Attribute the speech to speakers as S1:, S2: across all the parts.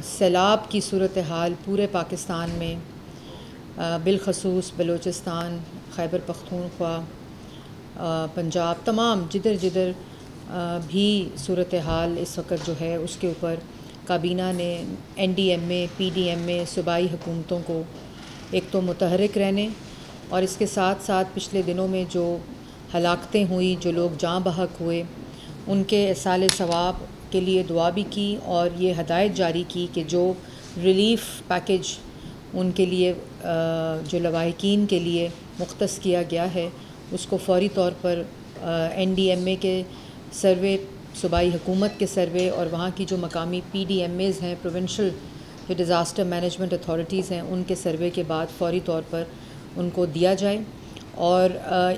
S1: سیلاب کی صورتحال پورے پاکستان میں بالخصوص بلوچستان، خیبر پختونخوا، پنجاب، تمام جدھر جدھر بھی صورتحال اس وقت جو ہے اس کے اوپر کابینہ نے NDMA PDMA صوبائی حکومتوں کو ایک تو متحرک رہنے اور اس کے ساتھ ساتھ پچھلے دنوں میں جو ہلاکتیں ہوئی، جو لوگ جاں بحق ہوئے، ان کے ایصال ثواب کے لیے دعا بھی کی اور یہ ہدایت جاری کی کہ جو ریلیف پیکج ان کے لیے جو لواحقین کے لیے مختص کیا گیا ہے اس کو فوری طور پر NDMA کے سروے، صوبائی حکومت کے سروے اور وہاں کی جو مقامی PDMAs ہیں، پروونشل جو ڈیزاسٹر مینجمنٹ اتھارٹیز ہیں، ان کے سروے کے بعد فوری طور پر ان کو دیا جائے۔ اور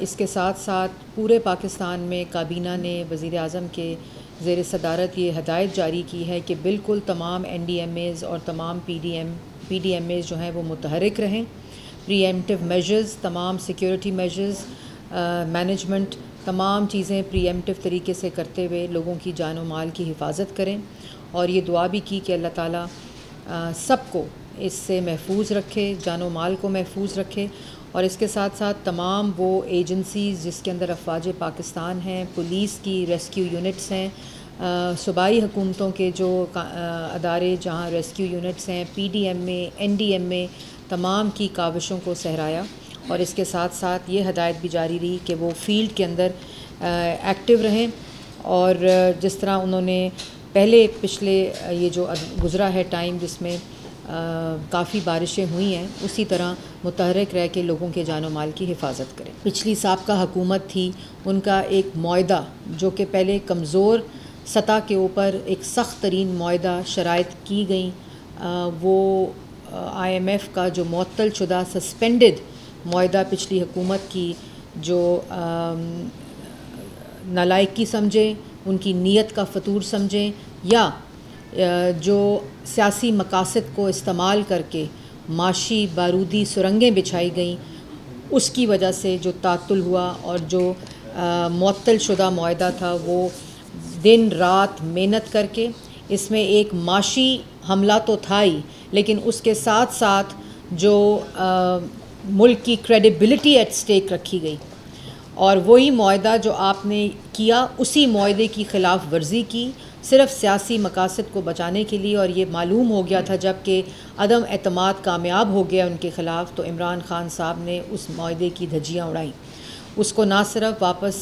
S1: اس کے ساتھ ساتھ پورے پاکستان میں کابینہ نے وزیر اعظم کے زیر صدارت یہ ہدایت جاری کی ہے کہ بالکل تمام NDMAs اور تمام PDMAs جو ہیں وہ متحرک رہیں، پری ایمپٹیو میجرز، تمام سیکیورٹی میجرز، مینجمنٹ، تمام چیزیں پری ایمپٹیو طریقے سے کرتے ہوئے لوگوں کی جان و مال کی حفاظت کریں اور یہ دعا بھی کی کہ اللہ تعالیٰ سب کو اس سے محفوظ رکھے، جان و مال کو محفوظ رکھے۔ اور اس کے ساتھ ساتھ تمام وہ ایجنسیز جس کے اندر افواج پاکستان ہیں، پولیس کی ریسکیو یونٹس ہیں، صوبائی حکومتوں کے جو ادارے جہاں ریسکیو یونٹس ہیں، PDMA NDMA، تمام کی کاوشوں کو سہرایا اور اس کے ساتھ ساتھ یہ ہدایت بھی جاری رہی کہ وہ فیلڈ کے اندر ایکٹیو رہیں اور جس طرح انہوں نے پہلے پچھلے یہ جو گزرا ہے ٹائم جس میں کافی بارشیں ہوئی ہیں، اسی طرح متحرک رہ کے لوگوں کے جان و مال کی حفاظت کریں۔ پچھلی سابقہ حکومت تھی، ان کا ایک معاہدہ جو کہ پہلے کمزور سطح کے اوپر ایک سخت ترین معاہدہ شرائط کی گئیں، وہ IMF کا جو معطل شدہ سسپینڈڈ معاہدہ پچھلی حکومت کی جو نالائقی سمجھیں، ان کی نیت کا فطور سمجھیں یا جو سیاسی مقاصد کو استعمال کر کے معاشی بارودی سرنگیں بچھائی گئیں، اس کی وجہ سے جو تعطل ہوا اور جو معطل شدہ معاہدہ تھا وہ دن رات محنت کر کے اس میں ایک معاشی حملہ تو تھا ہی، لیکن اس کے ساتھ ساتھ جو ملک کی کریڈیبلٹی ایٹ سٹیک رکھی گئی اور وہی معاہدہ جو آپ نے کیا، اسی معاہدے کی خلاف ورزی کی صرف سیاسی مقاصد کو بچانے کے لیے، اور یہ معلوم ہو گیا تھا جب کہ عدم اعتماد کامیاب ہو گیا ان کے خلاف تو عمران خان صاحب نے اس معاہدے کی دھجیاں اڑائیں، اس کو نہ صرف واپس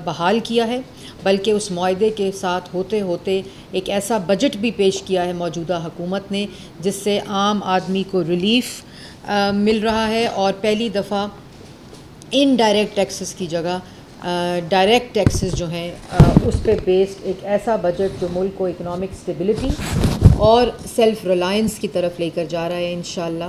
S1: بحال کیا ہے بلکہ اس معاہدے کے ساتھ ہوتے ہوتے ایک ایسا بجٹ بھی پیش کیا ہے موجودہ حکومت نے جس سے عام آدمی کو ریلیف مل رہا ہے اور پہلی دفعہ انڈائریکٹ ٹیکسز کی جگہ ڈائریکٹ ٹیکسز جو ہیں اس پہ بیسڈ ایک ایسا بجٹ جو ملک کو اکنامک سٹیبلٹی اور سیلف ریلائنس کی طرف لے کر جا رہا ہے انشاءاللہ۔